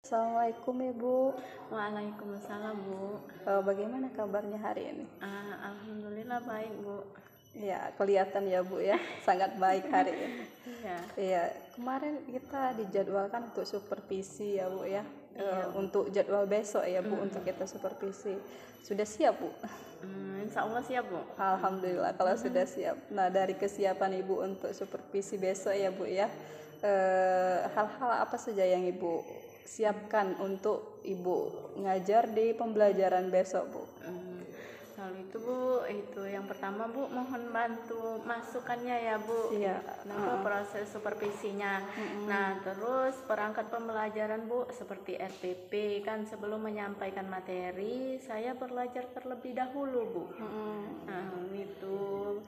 Assalamualaikum Ibu. Waalaikumsalam, Bu. Bagaimana kabarnya hari ini? Alhamdulillah baik, Bu. Ya, kelihatan ya Bu ya, sangat baik hari ini. Iya. Iya, kemarin kita dijadwalkan untuk supervisi ya Bu ya. Iya, Bu. Untuk jadwal besok ya Bu, untuk kita supervisi. Sudah siap Bu? Insya Allah siap, Bu. Alhamdulillah kalau sudah siap. Nah, dari kesiapan Ibu untuk supervisi besok ya Bu ya, hal-hal apa saja yang Ibu siapkan untuk Ibu ngajar di pembelajaran besok Bu? Kalau itu, Bu, itu yang pertama, Bu, mohon bantu masukannya ya, Bu. Iya. Proses supervisinya. Nah, terus perangkat pembelajaran, Bu, seperti RPP kan sebelum menyampaikan materi, saya belajar terlebih dahulu, Bu. Nah, itu.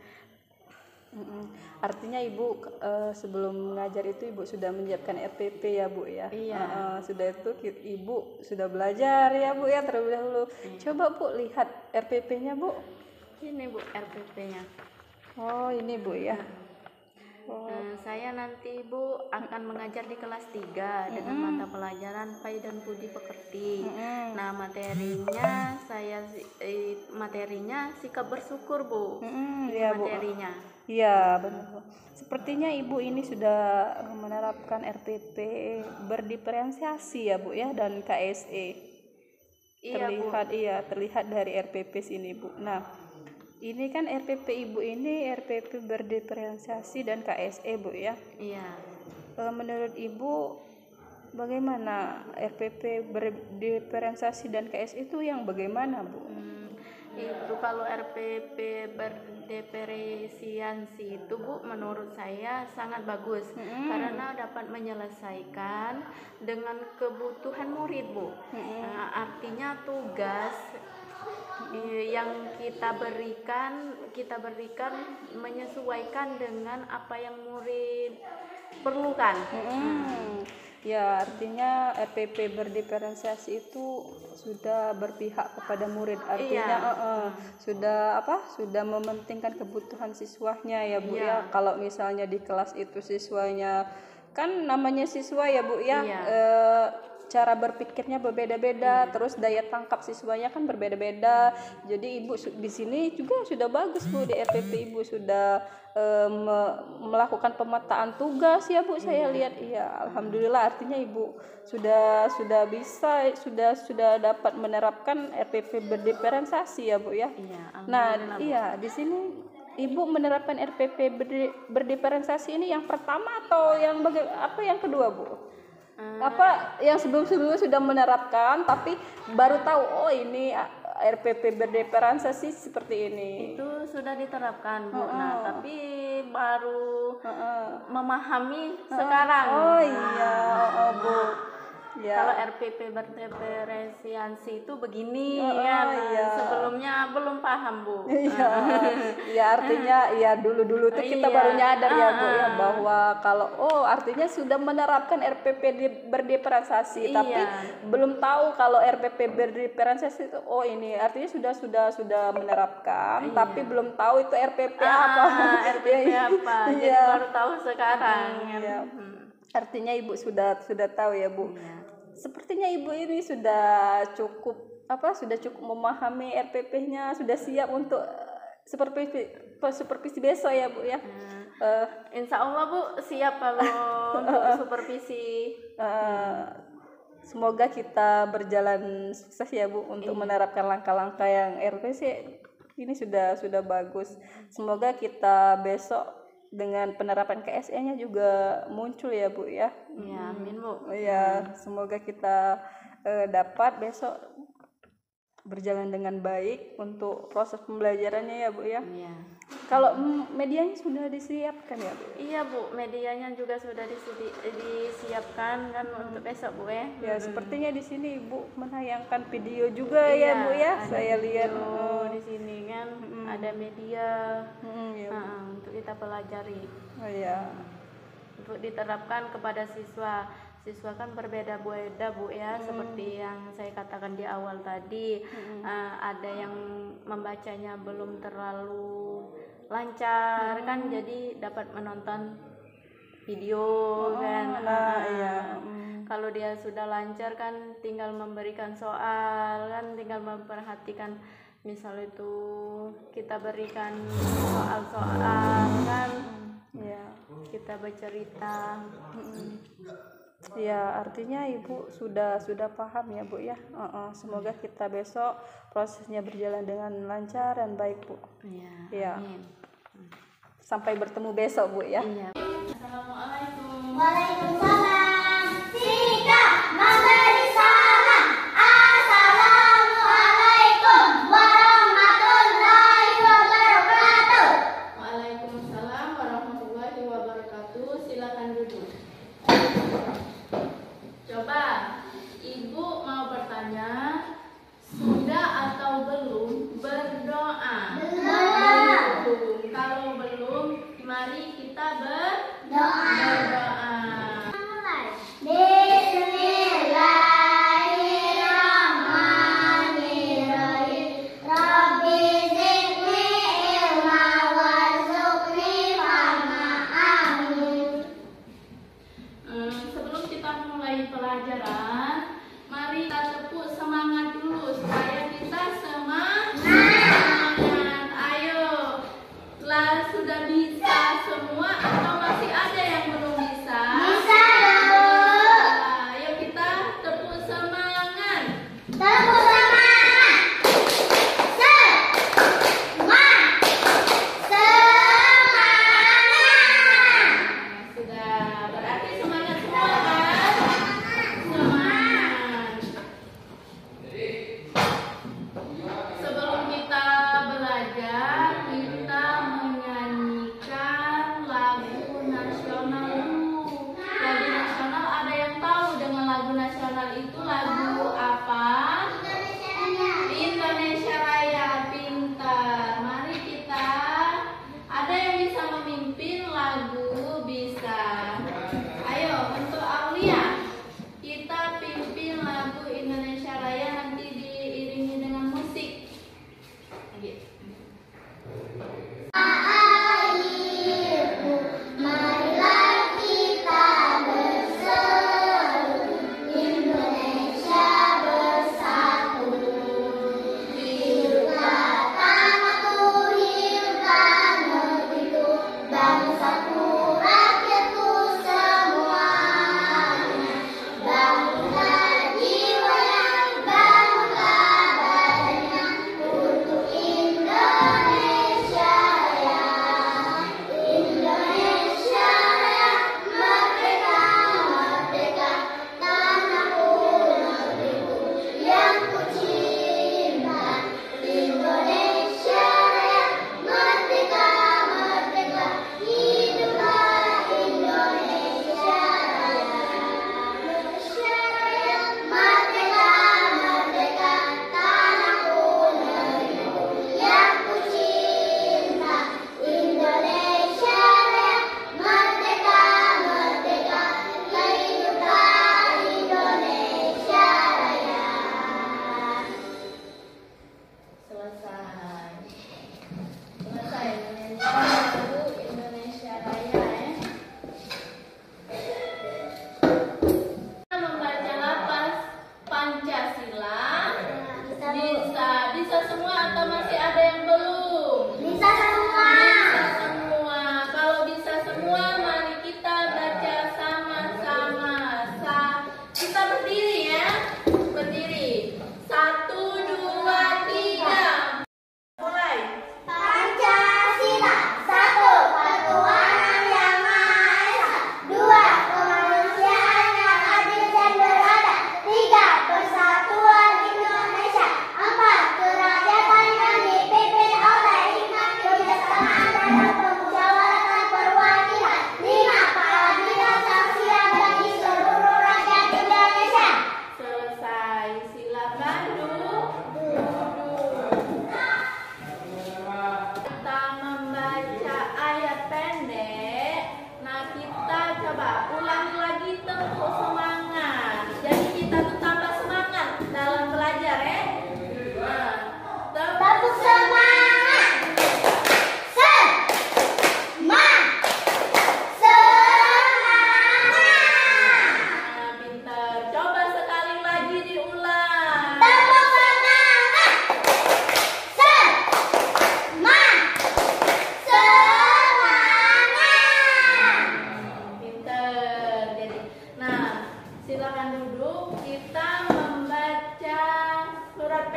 Artinya Ibu sebelum mengajar itu Ibu sudah menyiapkan RPP ya Bu ya? Iya. Sudah itu Ibu sudah belajar ya Bu ya terlebih dahulu. Coba Bu lihat RPP-nya Bu. Ini, Bu, RPP-nya. Oh ini Bu ya. Saya nanti, Bu, akan mengajar di kelas 3 dengan mata pelajaran Pai dan Budi Pekerti. Nah, materinya sikap bersyukur, Bu. Iya Bu. Materinya. Iya benar Bu. Sepertinya Ibu ini sudah menerapkan RPP berdiferensiasi ya Bu ya dan KSE. Iya, Bu. Terlihat dari RPP sini Bu. Nah, ini kan RPP Ibu ini RPP berdiferensiasi dan KSE Bu ya. Iya. Menurut Ibu bagaimana RPP berdiferensiasi dan KSE itu yang bagaimana Bu? Itu kalau RPP berdiferensiasi itu, Bu, menurut saya sangat bagus karena dapat menyelesaikan dengan kebutuhan murid, Bu. Artinya tugas yang kita berikan menyesuaikan dengan apa yang murid perlukan. Ya, artinya RPP berdiferensiasi itu sudah berpihak kepada murid. Artinya sudah mementingkan kebutuhan siswanya ya Bu ya. Kalau misalnya di kelas itu siswanya kan namanya siswa ya Bu ya. Cara berpikirnya berbeda-beda, terus daya tangkap siswanya kan berbeda-beda. Jadi Ibu di sini juga sudah bagus Bu, di RPP Ibu sudah melakukan pemetaan tugas ya Bu. Saya lihat alhamdulillah, artinya Ibu sudah bisa sudah dapat menerapkan RPP berdiferensiasi ya Bu ya. Nah, di sini Ibu menerapkan RPP berdiferensiasi ini yang pertama atau yang yang kedua Bu? Apa yang sebelum-sebelumnya sudah menerapkan tapi baru tahu ini RPP berdiferensiasi seperti ini? Itu sudah diterapkan, Bu. Nah, tapi baru memahami sekarang. Bu. Ya. Kalau RPP berdiferensiasi itu begini sebelumnya belum paham, Bu. Artinya dulu tuh kita baru nyadar ya Bu ya bahwa kalau artinya sudah menerapkan RPP berdiferensiasi tapi belum tahu kalau RPP berdiferensiasi itu ini artinya sudah menerapkan tapi belum tahu itu RPP apa. RPP apa? Jadi baru tahu sekarang. Artinya Ibu sudah tahu ya Bu. Sepertinya Ibu ini sudah cukup memahami RPP-nya, sudah siap untuk supervisi besok ya Bu ya. Insya Allah, Bu, siap kalau untuk supervisi. Semoga kita berjalan sukses ya Bu untuk menerapkan langkah-langkah yang RPP ini sudah bagus. Semoga kita besok dengan penerapan KSE-nya juga muncul ya Bu ya. Ya, amin Bu. Semoga kita dapat besok berjalan dengan baik untuk proses pembelajarannya ya Bu ya. Kalau medianya sudah disiapkan ya Bu? Iya Bu, medianya juga sudah disiapkan kan untuk besok Bu ya. Sepertinya di sini Ibu menayangkan video juga ya Bu ya. Saya lihat di sini kan ada media untuk kita pelajari. Untuk diterapkan kepada siswa. Siswa kan berbeda-beda Bu ya, seperti yang saya katakan di awal tadi. Ada yang membacanya belum terlalu lancar kan, jadi dapat menonton video kan. Kalau dia sudah lancar kan tinggal memberikan soal, kan tinggal memperhatikan, misal itu kita berikan soal-soal kan, ya kita bercerita. Ya, artinya Ibu sudah paham ya Bu ya. Semoga kita besok prosesnya berjalan dengan lancar dan baik Bu. Ya. Amin. Sampai bertemu besok Bu ya. Iya. Assalamualaikum. Waalaikumsalam. Sika memberi salam. Assalamualaikum warahmatullahi wabarakatuh. Waalaikumsalam warahmatullahi wabarakatuh. Silakan duduk. Coba Ibu mau bertanya, sudah atau belum berdoa? Belum. Kalau belum, mari kita berdoa. Bismillahirrahmanirrahim. Rabbi zidni ilma warzuqni fahma. Amin. Sebelum kita mulai pelajaran, mari kita tepuk semangat dulu supaya kita semangat. Ayo, sudah bisa semua atau masih ada yang belum bisa? Bisa dong. Ayo kita tepuk semangat. Tepuk semangat. Semangat. Sudah, berarti semangat semua kan? Semangat. Sebelum kita belajar, kita menyanyikan lagu nasional dulu. Lagu nasional, ada yang tahu dengan lagu nasional itu lagu apa? Indonesia Raya. Pintar. Mari kita, ada yang bisa memimpin lagu, bisa. Ayo, untuk Aulia, kita pimpin lagu Indonesia Raya, nanti diiringi dengan musik. Airku, marilah kita berseru, Indonesia bersatu. Hiduplah tanahku, hiduplah negeriku, bangsaku, rakyatku semuanya. Bangunlah jiwa yang, bangunlah badannya, untuk Indonesia Raya. Indonesia Raya, merdeka, merdeka, tanahku, negeriku yang ku cinta. Indonesia Raya, merdeka, merdeka, hiduplah Indonesia Raya. Indonesia Raya, merdeka, merdeka, tanahku, negeriku yang ku cinta. Indonesia Raya, merdeka, merdeka, hiduplah Indonesia Raya. Selesai. Selesai menyanyikan lagu Indonesia Raya ya. Membaca lapas Pancasila. Bisa semua atau masih ada yang belum? Bisa semua. Bisa semua. Kalau bisa semua, mari kita baca sama-sama. Kita berdiri ya. Berdiri. 1, 2, 3. Mulai. Pancasila, 1. Ketuhanan yang Maha Esa. 2. Kemanusiaan yang adil dan beradab. 3. Persatuan Indonesia. 4. Kerakyatan yang dipimpin oleh hikmat kebijaksanaan dan permusyawaratan perwakilan. 5. Keadilan sosial bagi seluruh rakyat Indonesia. Selesai. Silakan duduk. Kita membaca ayat pendek. Nah, kita coba ulangi lagi, tepuk semangat. Jadi kita tuh tambah semangat dalam belajar ya. Nah, Tepuk semangat. Semangat. Semangat. Pintar.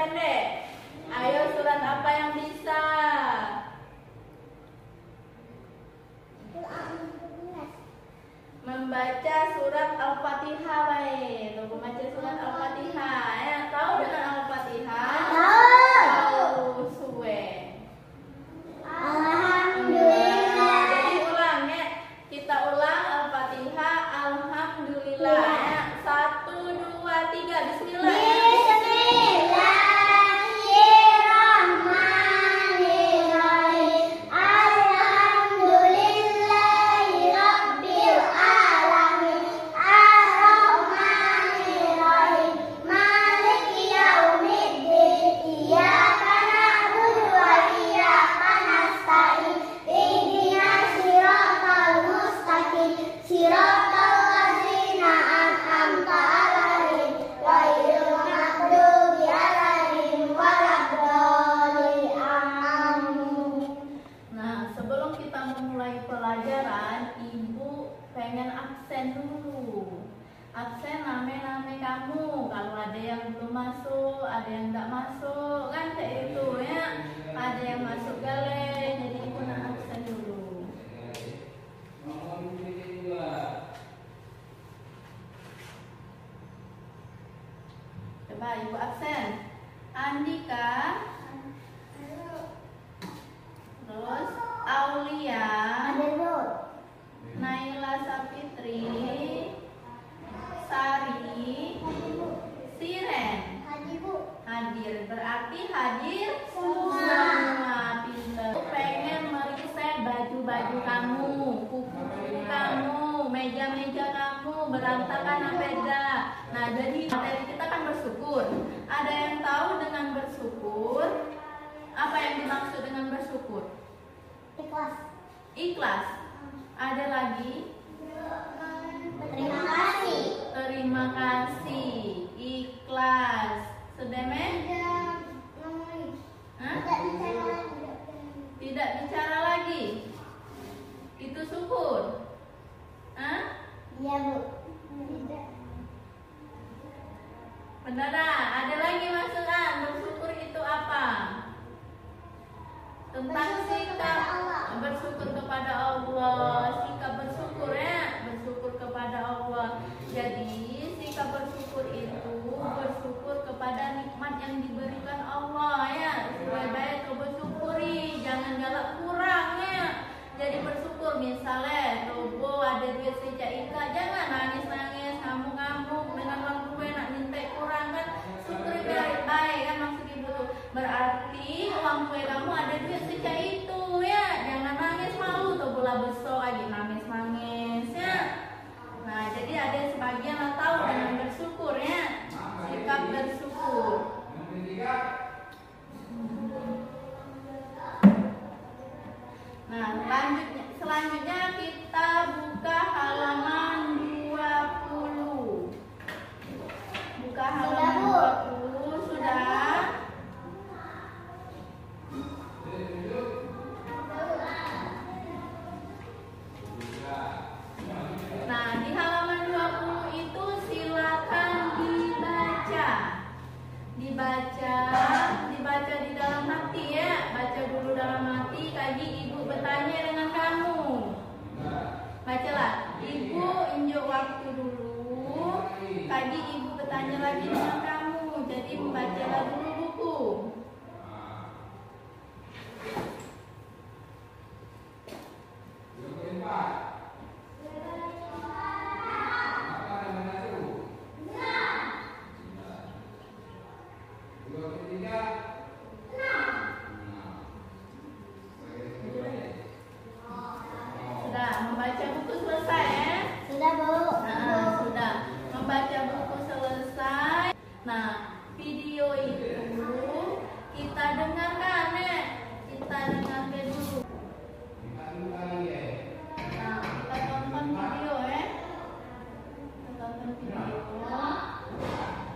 pendek. Ayo, surat apa yang bisa? Membaca surat Al-Fatihah, baik. Tunggu baca surat Al-Fatihah. Ya, tahu dengan Al-Fatihah? Tahu. Suwe. Alhamdulillah. Jadi ulang ya. Kita ulang Al-Fatihah. Alhamdulillah. Ya. 1, 2, 3. Bismillah. Absen name-name kamu, kalau ada yang belum masuk, ada yang nggak masuk, kan kayak itu ya. Ada yang masuk gale, jadi ibu nak absen dulu. Coba ibu absen. Andika, terus Aulia, Naila Sapitri, Sari, Siren. Hadir berarti hadir semua. Pinter. Pengen meriset baju-baju kamu, kuku-kuku kamu, meja-meja kamu berantakan apa enggak. Nah, jadi materi kita kan bersyukur. Ada yang tahu dengan bersyukur? Apa yang dimaksud dengan bersyukur? Ikhlas. Ada lagi? Terima kasih. Terima kasih. Ikhlas. Sedeme? Hah? Tidak bicara lagi. Itu syukur. Hah? Iya, Bu. Benar? Ada lagi masukan? Bersyukur itu apa? Tentang sikap bersyukur kepada Allah. Sikap bersyukur ya, bersyukur kepada Allah. Jadi sikap bersyukur itu bersyukur kepada nikmat yang diberikan Allah ya. Sebaik-baik bersyukuri, jangan galak kurang ya. Jadi bersyukur misalnya Tobo ada duit secaika, jangan nangis-nangis, ngamuk-ngamuk dengan uang gue nak minta kurang kan. Syukuri baik-baik kan maksud ibu tuh. Berarti uang gue kamu ada duit secak itu ya. Jangan nangis malu tuh bola besok lagi nangis-nangis ya. Nah, jadi ada sebagian yang tahu dengan bersyukur ya. Sikap bersyukur. Nah, selanjutnya kita buka halaman 20. Buka halaman 20 sudah. Nah, di halaman 20 itu silakan dibaca. Dibaca di dalam hati ya. Baca dulu dalam hati, tadi ibu bertanya dengan kamu. Bacalah. Ibu injak waktu dulu. Tadi ibu bertanya lagi dengan kamu. Jadi membacalah dulu buku. Sudah membaca buku selesai ya? Sudah, Bu. Nah, sudah membaca buku selesai. Nah, video itu kita dengarkan ya. Kita dengarkan dulu. Nah, kita tonton video ya. Kita tonton video.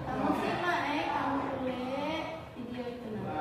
Kamu simak kamu boleh video itu nanti.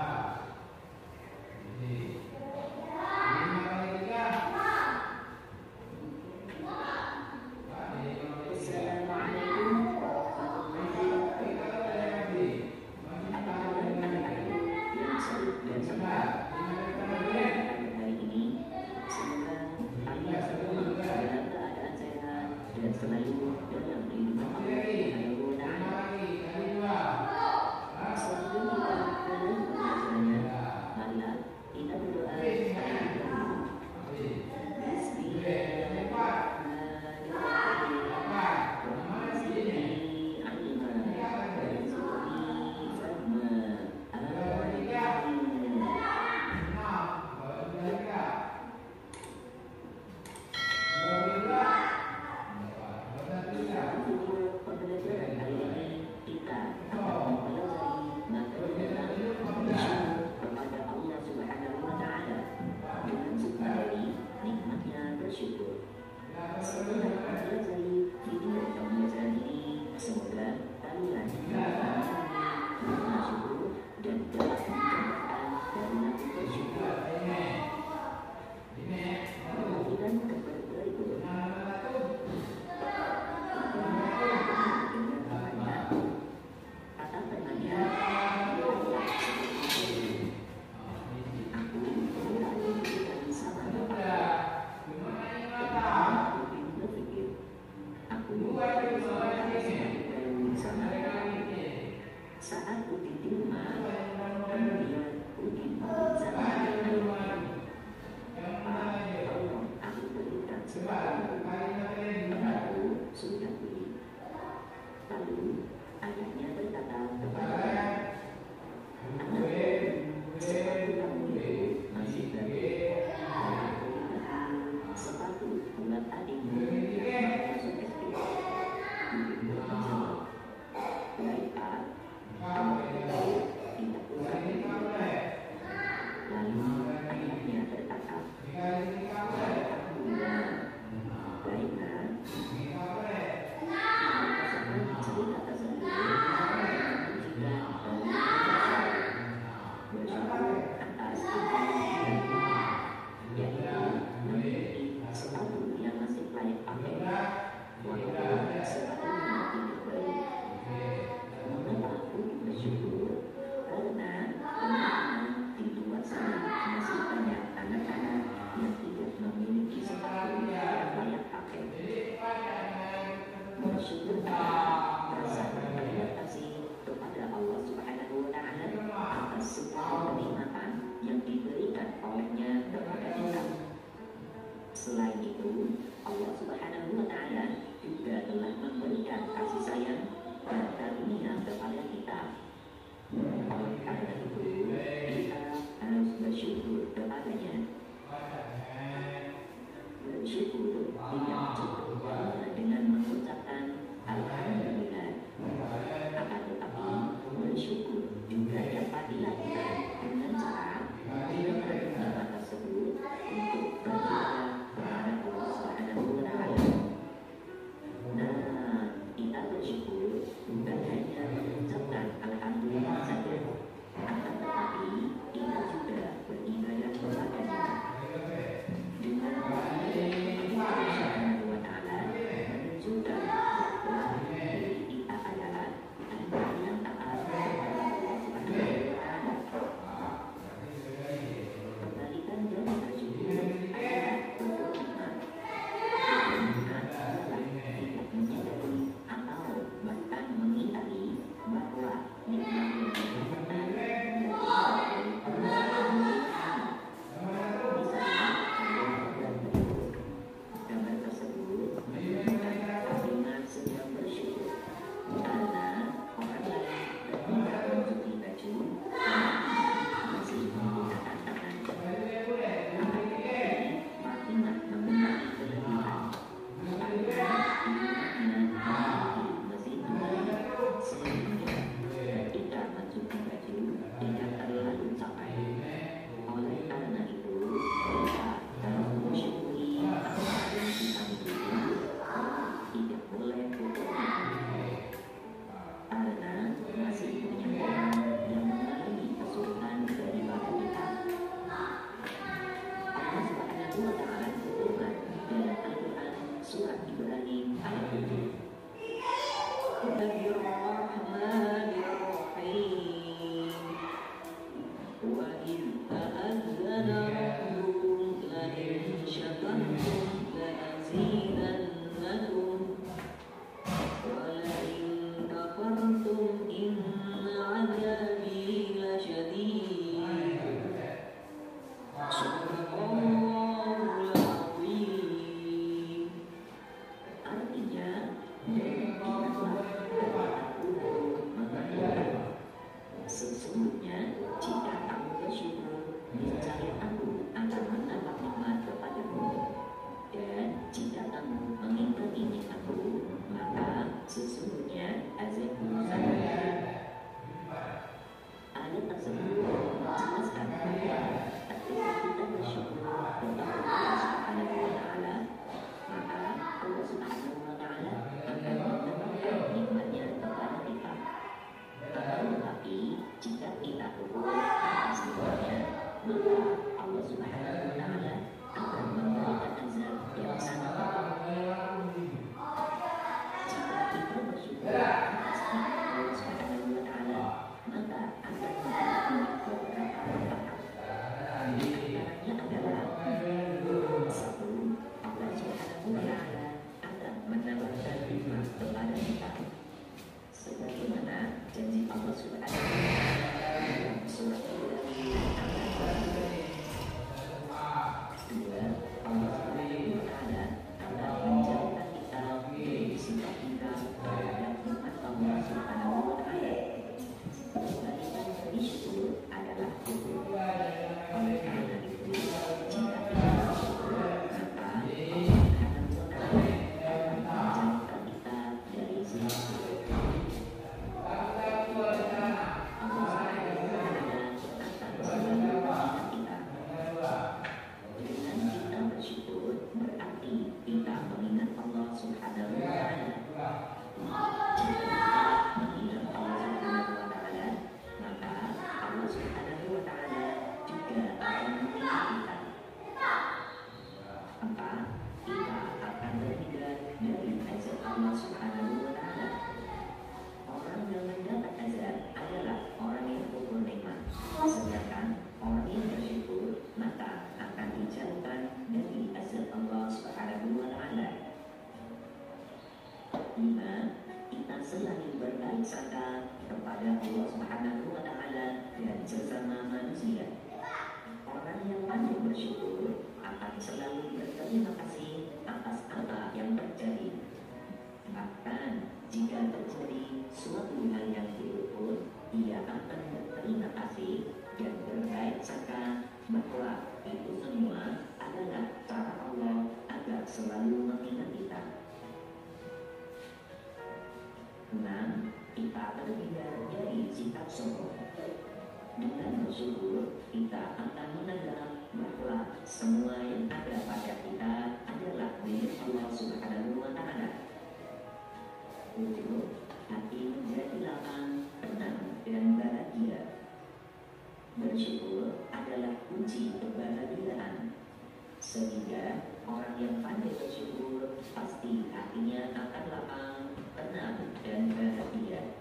Saat Udin di rumah, kemudian Udin berbicara dengan anaknya. Pak, tolong aku berikan sesuatu. Aku sudah beli. Lalu ayahnya berkata kepadanya, anakku, sepatu kamu itu masih baru. Aku ingat sepatu buat adikmu masuk SD. Udin menjawab, baik Pak. kita akan menganggap bahwa semua yang ada pada kita adalah milik Allah Subhanahu wa Ta'ala. Untuk hati menjadi lapang, tenang, dan bahagia. Bersyukur adalah kunci kebahagiaan. Sehingga orang yang pandai bersyukur pasti hatinya akan lapang, tenang, dan bahagia.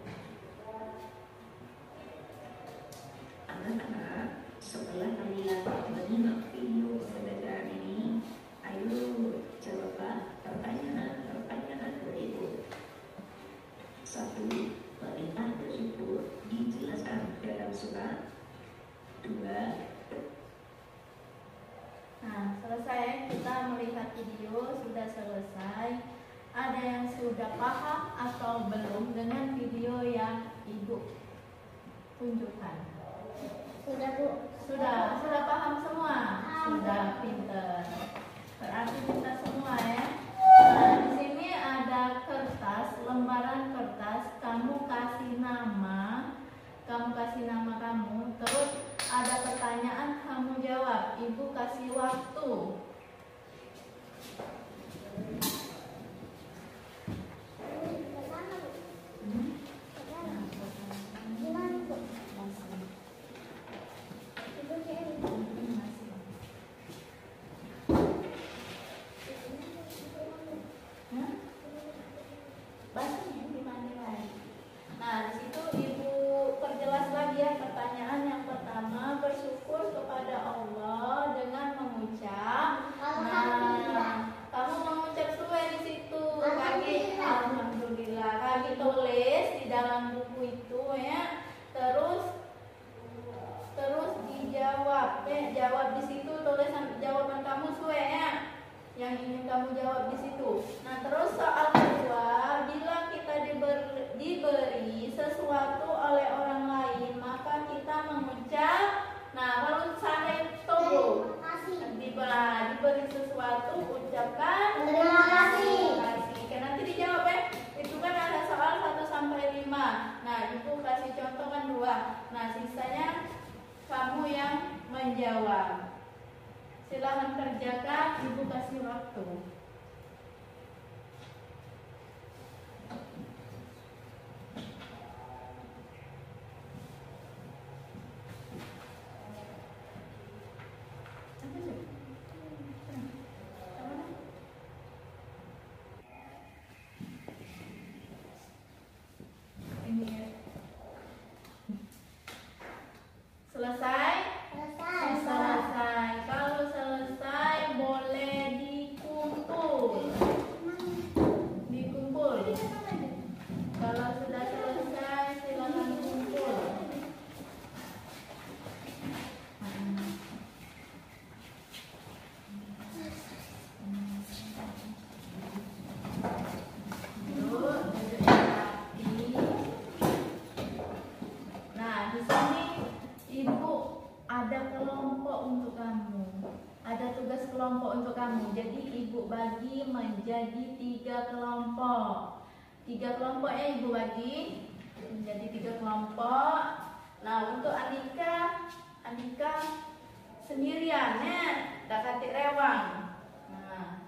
Anak-anak, setelah kalian menyimak video pembelajaran ini, ayo jawablah pertanyaan-pertanyaan berikut. 1. Perintah bersyukur dijelaskan dalam surat. 2. Nah, selesai kita melihat video, sudah selesai. Ada yang sudah paham atau belum dengan video yang Ibu tunjukkan? Sudah, Bu. Sudah paham semua? Sudah pinter. Berarti kita semua ya. Nah, di sini ada kertas, lembaran kertas, kamu kasih nama kamu, terus ada pertanyaan kamu jawab. Ibu kasih waktu. Nah, di situ Ibu perjelas lagi ya pertanyaan yang pertama, bersyukur kepada Allah dengan mengucap. Nah, kamu mengucap suwe di situ, kaki alhamdulillah, kaki tulis di dalam buku itu ya. Terus dijawab, jawab di situ tulisan jawaban kamu suwe ya, yang ingin kamu jawab di situ. Nah, terus soal kedua, bila kita diberi sesuatu oleh orang lain, maka kita mengucap. Nah, kalau saya itu diberi sesuatu, ucapkan Terima kasih. Nanti dijawab ya. Itu kan ada soal 1 sampai 5. Nah, Ibu kasih contoh kan 2. Nah, sisanya kamu yang menjawab. Silahkan kerjakan, Ibu kasih waktu. Selesai? Selesai. Kalau selesai boleh dikumpul. Kalau sudah selesai silakan kumpul. Duduk yang rapi. Nah, di sini Ibu ada kelompok untuk kamu. Ada tugas kelompok untuk kamu. Jadi Ibu bagi menjadi 3 kelompok. 3 kelompoknya Ibu bagi menjadi 3 kelompok. Nah, untuk Andika sendiriannya dak katik rewang. Nah,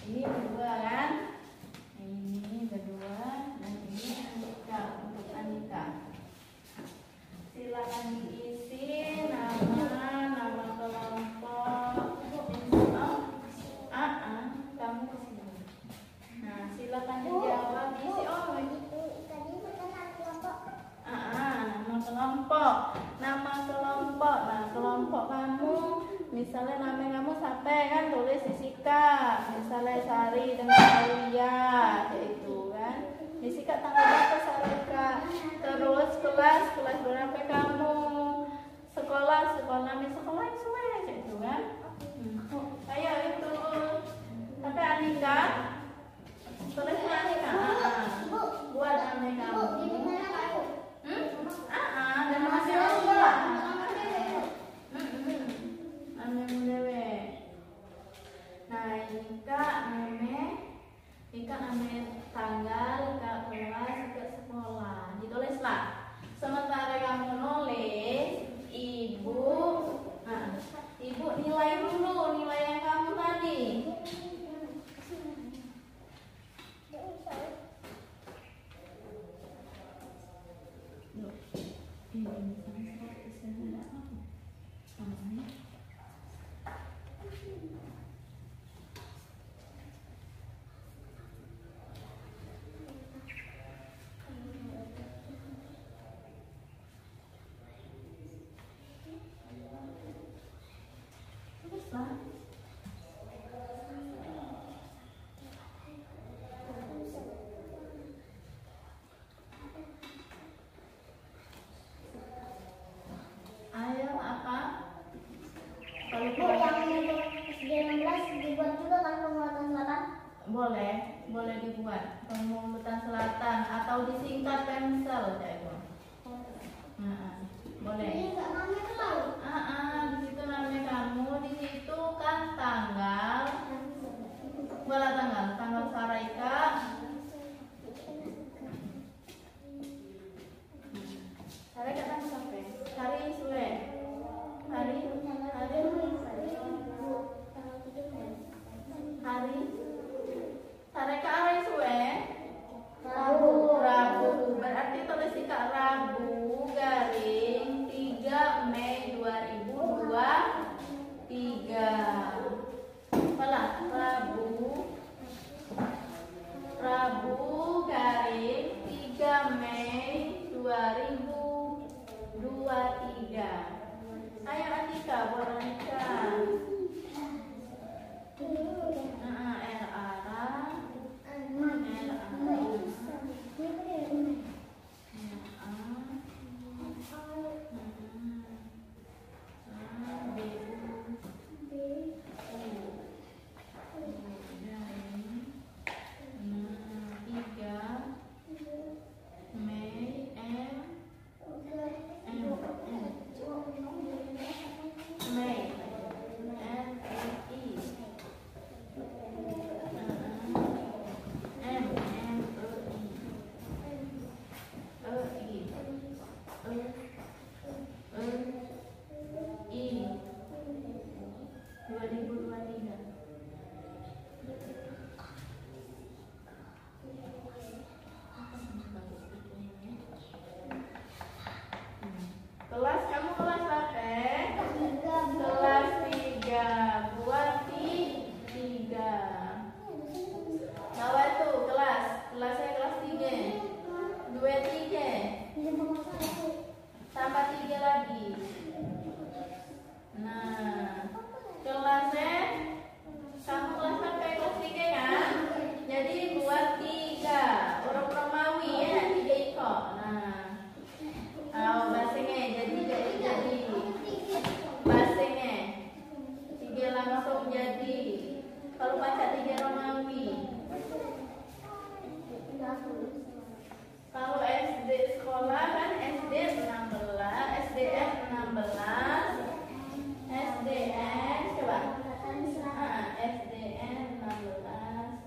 ini berdua kan? Ini berdua dan ini Andika, untuk Andika. Silakan diisi nama kelompok. Kamu kesini. Nah, silakan dijawab diisi. Nama kelompok. Nah, kelompok kamu, misalnya nama kamu sampai kan tulis Jessica, misalnya Sari dengan Aulia, itu kan. Jessica tanggal berapa Sarika? Terus kelas berapa kamu? Sekolah nih sekolah semua itu kan. Ayo itu. Tapi Anika, tulis Anika. Buat Anika kamu. Dan masih sekolah. Dewe. Nah, Ika name tanggal, Ika kelas, Ika sekolah. Ditulislah. Ayo apa? Kalau Bu, yang SD 16 dibuat juga kan Pemungutan Selatan? boleh dibuat Pemungutan Selatan atau disingkat Pemsel ya itu. Boleh. Ini nggak namanya tahu. Di situ namanya kamu, di situ kan tanggal Sarika. Sarika tanggal sampai hari Sule. Hari Sarika hari Sule. Rabu. Berarti tulis Kak Rabu garing 3 Mei 2023. Apalah Rabu garing 3 Mei 2023. Ayo Atika, buat Atika. Kelas kamu kelas berapa? Kelas 3. Buat 3. Bawa tuh kelasnya kelas 3. 23. Tambah 3 lagi. Nah, kelasnya kamu kelas sampai kelas 3 kan? Jadi buat 3. Huruf Romawi ya, 3 iko. Nah, basingnya jadi basingnya 3 langsung jadi. Kalau baca 3 Romawi. Kalau SD sekolah kan SD 16, SDN 16, SDN coba. SDN 16,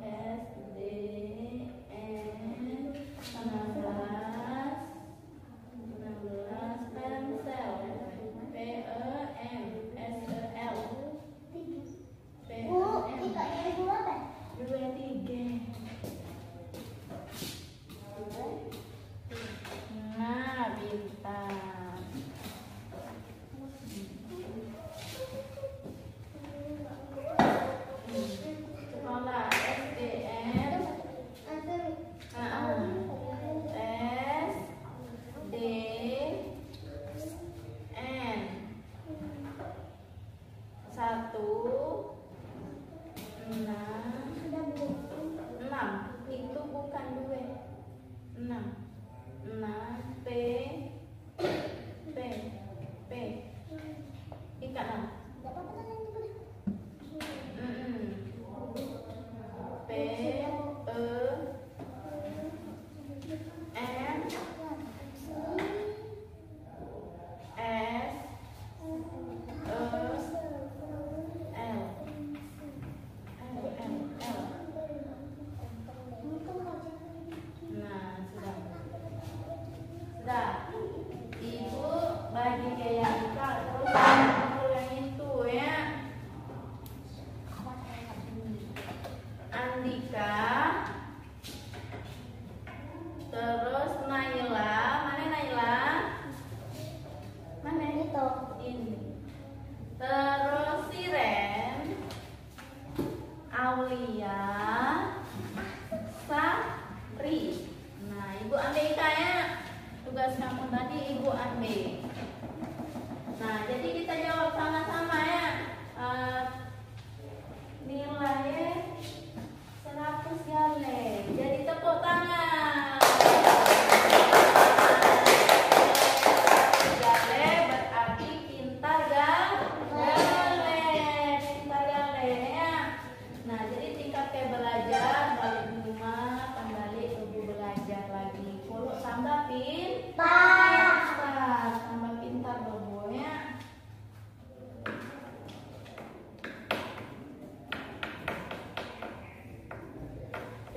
SDN 16, Pemsel, PEMSEL, Bu, ikatnya ibu apa? 23. Nah, bintang. Sekolah SDN. SDN 6 itu bukan 2. 6 P tugas kamu tadi Ibu ambil. Nah, jadi kita jawab sama-sama ya. Nilainya 100 gale. Jadi tepuk tangan. 100 gale berarti pintar gale. Pintar gale ya. Nah, jadi tingkat kayak belajar, balik rumah, kembali ibu belajar lagi. Kalau tambah pintar, tambah pintar bobo ya.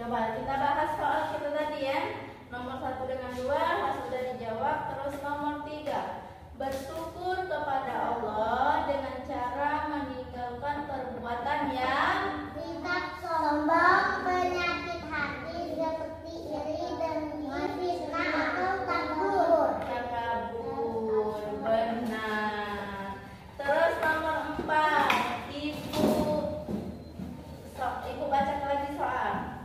Coba kita bahas soal kita tadi ya. Nomor 1 dengan 2 sudah dijawab. Terus nomor 3, bersyukur kepada Allah dengan cara meninggalkan perbuatan yang tidak sombong, penyakit hati seperti iri, dengki, fitnah atau takabur. takabur. Benar. Terus nomor 4, Ibu baca lagi soal.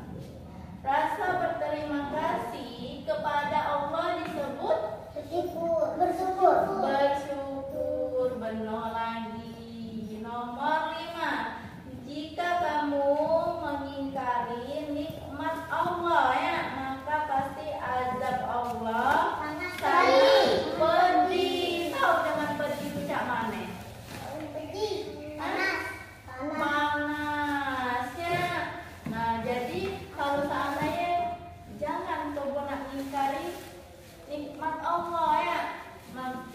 Rasa berterima kasih kepada Allah disebut Bersyukur. bersyukur. Benar lagi. Nomor 5, jika kamu mengingkari nikmat Allah ya, maka pasti azab Allah sangat pedih. Tahu dengan pedih itu cak mana? Panasnya. Nah, jadi kalau seandainya jangan coba nak mengingkari nikmat Allah ya.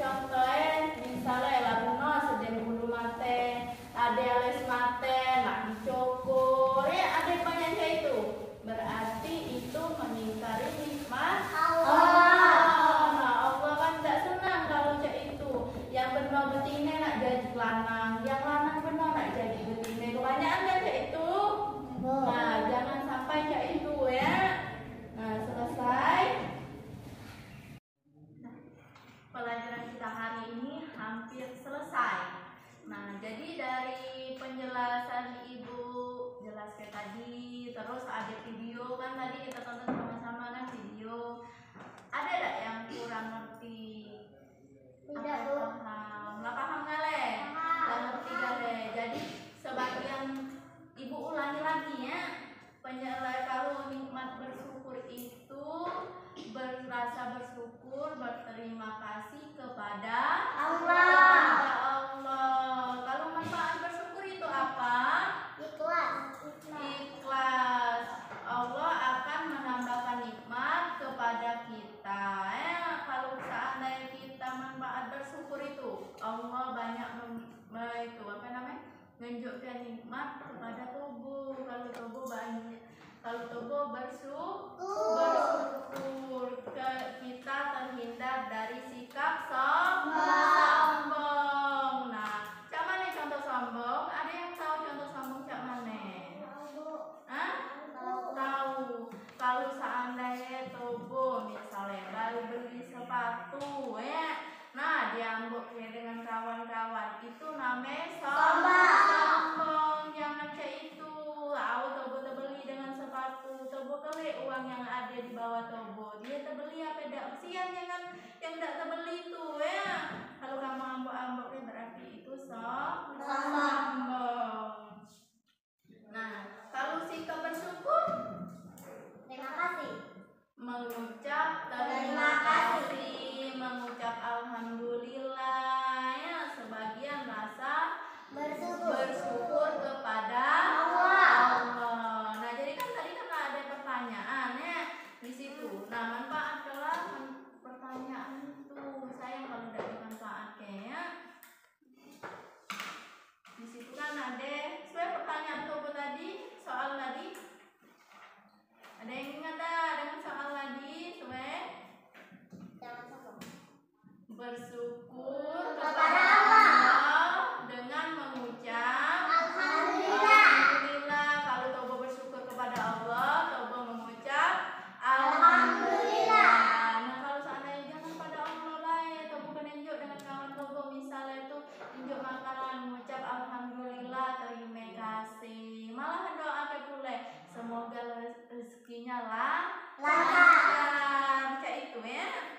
Contohnya misalnya labuno sedang bulu mate, ada les mate, nak dicokor ya, ada banyak kayak itu. Berarti itu mengingkari nikmat Allah. Nah, Allah kan tidak senang kalau cak itu. Yang benar betina nak jadi lanang, yang lanang benar nak jadi betina. Kebanyakan kan cak itu. Nah, jangan sampai cak itu ya. Nah, selesai. Pelajaran kita hari ini hampir selesai. Nah, jadi dari penjelasan Ibu jelaskan tadi, terus ada video kan tadi kita tonton sama-sama kan video. Ada enggak yang kurang ngerti? Tidak, Bu. Nggak paham gale? Nggak ngerti gale. Jadi sebagian Ibu ulangi lagi ya. Kalau nikmat bersyukur itu berasa bersyukur, berterima kasih kepada Allah. Kalau manfaat bersyukur itu apa? Ikhlas. Allah akan menambahkan nikmat kepada kita ya. Kalau seandainya kita manfaat bersyukur itu, Allah banyak menunjukkan nikmat kepada tubuh. Kalau tubuh banyak, kalau tubuh bersyukur, kita terhindar dari sikap sombong. Nah, cak mana contoh sombong? Ada yang tahu contoh sombong cak mana? Hah? Tahu. Kalau seandainya tubuh misalnya baru beli sepatu ya, nah diambuk dengan kawan-kawan, itu namanya sombong. Jangan kayak itu. Tobo terbeli dengan sepatu, tobo kali uang yang ada di bawah tobo, dia terbeli apa tidak? Kesian jangan yang tidak terbeli itu ya. Kalau kamu ambok-amboknya berarti itu sombong. Nah, kalau sikap bersyukur, Terima kasih. mengucap terima kasih, mengucap alhamdulillah ya, sebagian rasa bersyukur kepada Allah. Nah, jadi kan tadi kan ada pertanyaan ya di situ. Nah, manfaat kelas pertanyaan itu sayang kalau tidak dimanfaatkan ya. Di situ kan ada sesuai pertanyaan tuh tadi, soal tadi. Ada yang ingat dengan soal tadi, sesuai? Bersyukur kepada Allah dengan mengucap Alhamdulillah. Kalau Tobo bersyukur kepada Allah, Tobo mengucap Alhamdulillah. Nah, kalau seandainya jangan pada Allah lah ya, Tobo kan tunjuk dengan kawan Tobo misalnya itu tunjuk makanan, mengucap Alhamdulillah, terima kasih. Malah doa ke pula, semoga rezekinya lancar, kayak itu ya.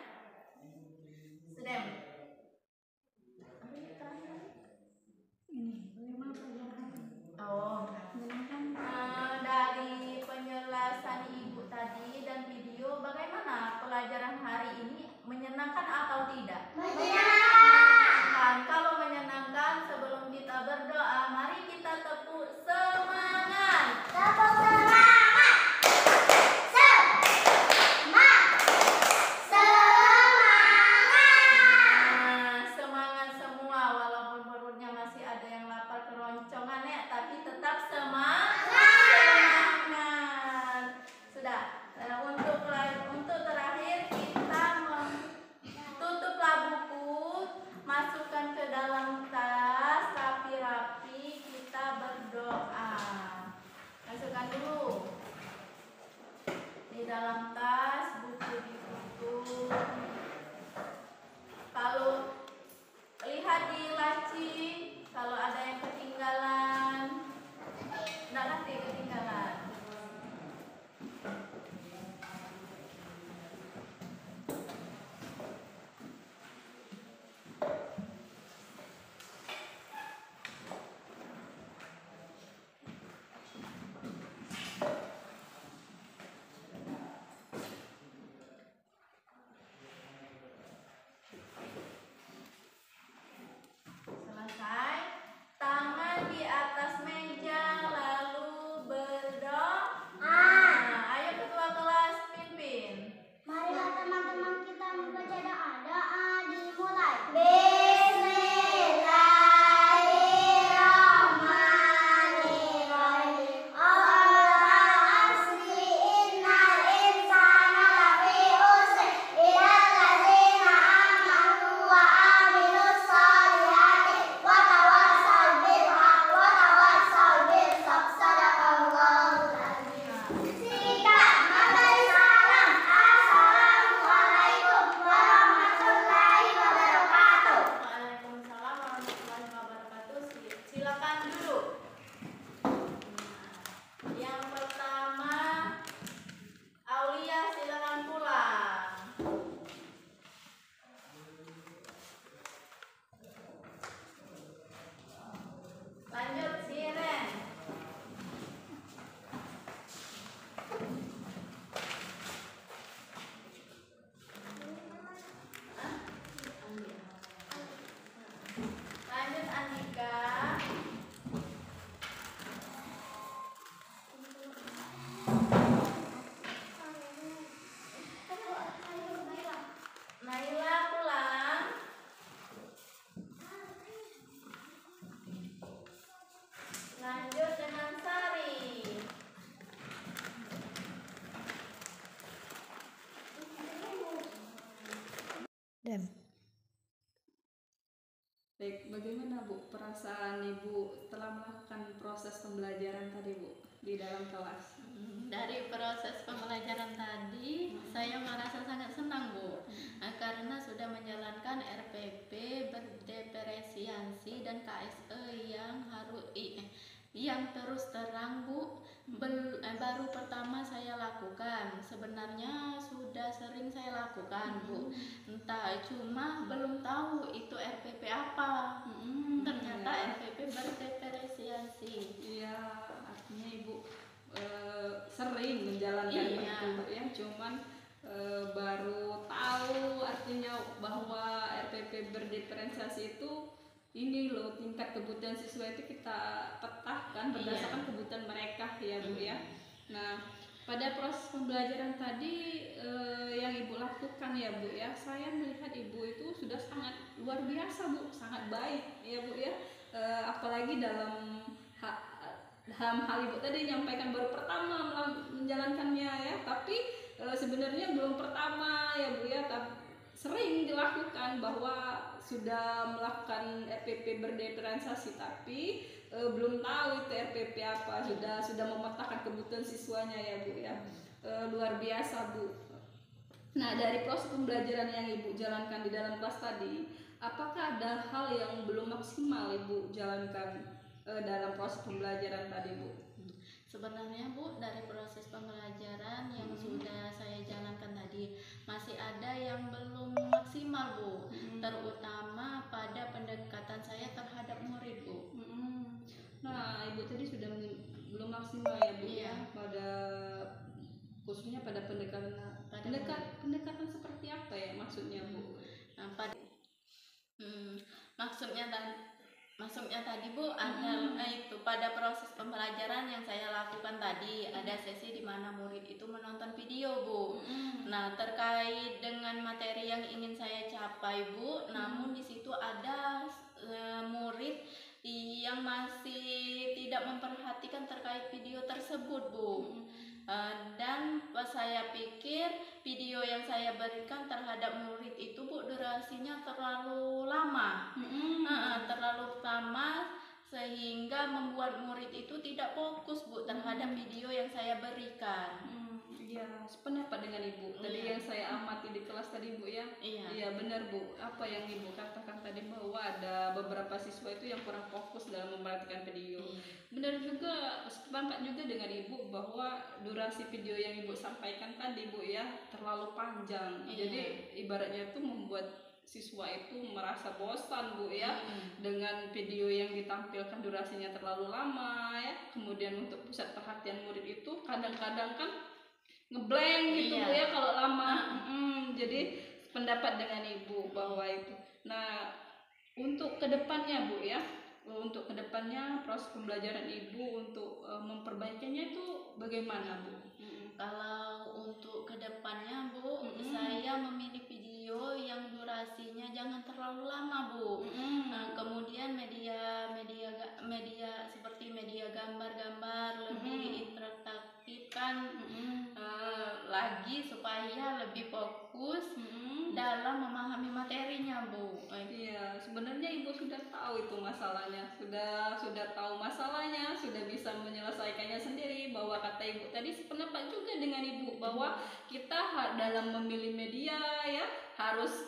Baik, bagaimana Bu perasaan Ibu telah melakukan proses pembelajaran tadi Bu di dalam kelas? Dari proses pembelajaran tadi saya merasa sangat senang Bu, karena sudah menjalankan RPP berdiferensiasi dan KSE yang terus terang Bu. Baru pertama saya lakukan, sebenarnya sudah sering saya lakukan Bu, entah cuma belum tahu itu RPP apa. Ternyata RPP berdiferensiasi. Iya, artinya Ibu sering menjalankan itu ya, cuman baru tahu artinya bahwa RPP berdiferensiasi itu ini loh, tingkat kebutuhan siswa itu kita petahkan berdasarkan kebutuhan mereka ya Bu ya. Nah, pada proses pembelajaran tadi yang Ibu lakukan ya Bu ya, saya melihat Ibu itu sudah sangat luar biasa Bu, sangat baik ya Bu ya. Apalagi dalam hal Ibu tadi nyampaikan baru pertama menjalankannya ya, tapi sebenarnya belum pertama ya Bu ya, tapi sering dilakukan bahwa sudah melakukan RPP berdiferensiasi tapi belum tahu itu RPP apa, sudah memetakan kebutuhan siswanya ya Bu ya. Luar biasa Bu. Nah, dari proses pembelajaran yang Ibu jalankan di dalam kelas tadi, apakah ada hal yang belum maksimal Ibu jalankan dalam proses pembelajaran tadi Bu? Sebenarnya Bu, dari proses pembelajaran yang sudah saya jalankan tadi masih ada yang belum maksimal Bu, terutama pada pendekatan saya terhadap murid Bu. Nah, Ibu tadi sudah belum maksimal ya Bu ya, pada khususnya pada pendekatan seperti apa ya maksudnya Bu? Nah, maksudnya tadi Bu adalah itu pada proses pembelajaran yang saya lakukan tadi ada sesi di mana murid itu menonton video Bu. Nah, terkait dengan materi yang ingin saya capai Bu, namun di situ ada murid yang masih tidak memperhatikan terkait video tersebut Bu. Dan saya pikir video yang saya berikan terhadap murid itu Bu durasinya terlalu lama, terlalu lama sehingga membuat murid itu tidak fokus Bu terhadap video yang saya berikan. Iya, sependapat dengan Ibu. Tadi yang saya amati di kelas tadi Bu ya. Iya benar Bu. Apa yang Ibu katakan tadi bahwa ada beberapa siswa itu yang kurang fokus dalam memperhatikan video. Benar juga, sependapat juga dengan Ibu bahwa durasi video yang Ibu sampaikan tadi Bu ya terlalu panjang. Jadi ibaratnya itu membuat siswa itu merasa bosan Bu ya, dengan video yang ditampilkan durasinya terlalu lama ya. Kemudian untuk pusat perhatian murid itu kadang-kadang kan ngeblank gitu Bu ya kalau lama. Jadi pendapat dengan Ibu bahwa itu. Nah, untuk kedepannya Bu ya, untuk kedepannya proses pembelajaran Ibu untuk memperbaikinya itu bagaimana Bu? Kalau untuk kedepannya Bu, saya memilih video yang durasinya jangan terlalu lama Bu. Kemudian media seperti media gambar-gambar lebih diinteraktifkan lagi supaya lebih fokus dalam memahami materinya Bu. Iya, sebenarnya Ibu sudah tahu itu masalahnya, sudah tahu masalahnya, sudah bisa menyelesaikannya sendiri. Bahwa kata Ibu tadi sependapat juga dengan Ibu bahwa kita dalam memilih media ya harus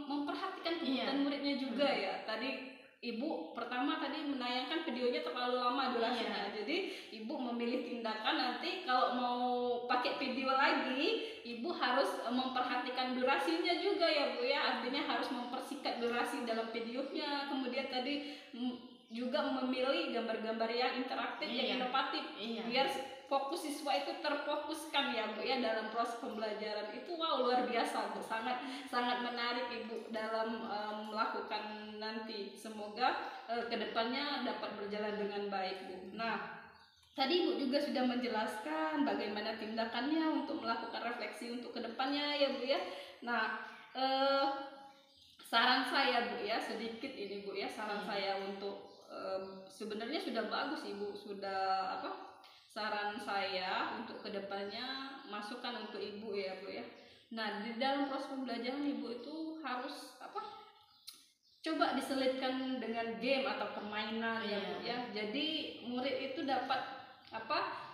memperhatikan kebutuhan muridnya juga ya. Tadi Ibu pertama tadi menayangkan videonya terlalu lama durasinya. Jadi Ibu memilih tindakan nanti kalau mau pakai video lagi, Ibu harus memperhatikan durasinya juga ya Bu ya. Artinya harus mempersingkat durasi dalam videonya. Kemudian tadi juga memilih gambar-gambar yang interaktif, yang inovatif, biar fokus siswa itu terfokuskan ya Bu ya dalam proses pembelajaran itu. Wow, luar biasa Bu, sangat menarik Ibu dalam melakukan nanti. Semoga kedepannya dapat berjalan dengan baik Bu. Nah, tadi Ibu juga sudah menjelaskan bagaimana tindakannya untuk melakukan refleksi untuk kedepannya ya Bu ya. Nah, saran saya Bu ya, sedikit ini Bu ya, saran saya untuk sebenarnya sudah bagus Ibu, sudah saran saya untuk kedepannya, masukan untuk Ibu ya Bu ya. Nah, di dalam proses pembelajaran Ibu itu harus coba diselipkan dengan game atau permainan ya Bu ya. Jadi murid itu dapat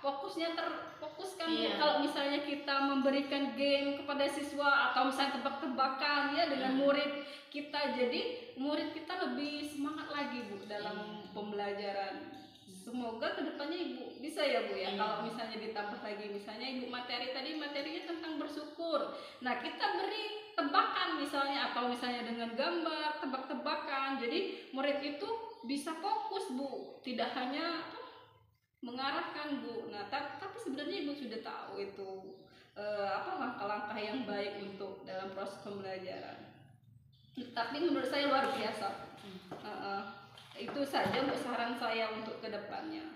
fokusnya terfokuskan Bu. Kalau misalnya kita memberikan game kepada siswa atau misalnya tebak-tebakan ya dengan murid kita, jadi murid kita lebih semangat lagi Bu dalam pembelajaran. Semoga kedepannya Ibu bisa ya Bu ya. Kalau misalnya ditambah lagi, misalnya Ibu materinya tentang bersyukur. Nah kita beri tebakan misalnya, atau misalnya dengan gambar, tebak-tebakan. Jadi murid itu bisa fokus Bu, tidak hanya mengarahkan Bu. Nah tapi sebenarnya Ibu sudah tahu itu langkah-langkah yang baik untuk dalam proses pembelajaran. Tapi menurut saya luar biasa. Itu saja Bu saran saya untuk kedepannya.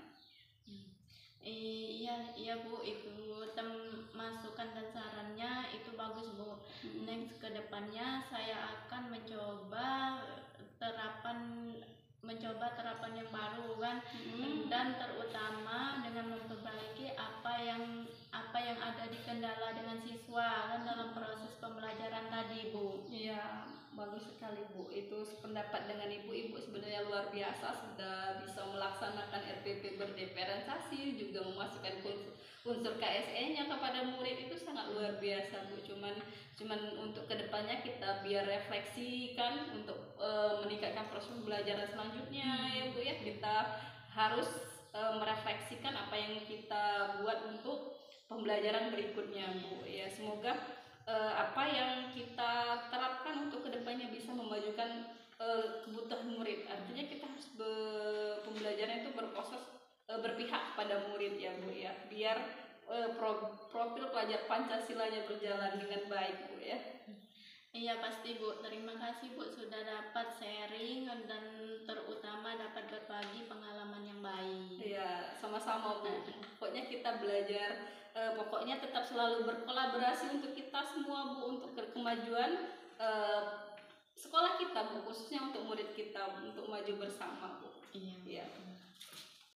Iya Bu, itu masukan dan sarannya itu bagus Bu. Next kedepannya saya akan mencoba terapan yang baru kan, dan terutama dengan memperbaiki apa yang ada di kendala dengan siswa kan dalam proses pembelajaran tadi Bu. Iya, bagus sekali Bu. Itu sependapat dengan Ibu sebenarnya luar biasa, sudah bisa melaksanakan RPP berdiferensiasi, juga memasukkan unsur KSE-nya kepada murid, itu sangat luar biasa Bu. Cuman untuk kedepannya kita biar refleksikan untuk meningkatkan proses pembelajaran selanjutnya ya Bu ya. Kita harus merefleksikan apa yang kita buat untuk pembelajaran berikutnya Bu ya. Semoga apa yang kita terapkan untuk kedepannya bisa memajukan kebutuhan murid. Artinya kita harus pembelajaran itu berpihak pada murid ya Bu ya, biar profil pelajar Pancasilanya berjalan dengan baik Bu ya. Iya pasti Bu, terima kasih Bu sudah dapat sharing dan terutama dapat berbagi pengalaman yang baik. Iya, sama-sama Bu. Pokoknya kita belajar, pokoknya tetap selalu berkolaborasi untuk kita semua Bu, untuk kemajuan sekolah kita Bu, khususnya untuk murid kita, untuk maju bersama Bu. Iya.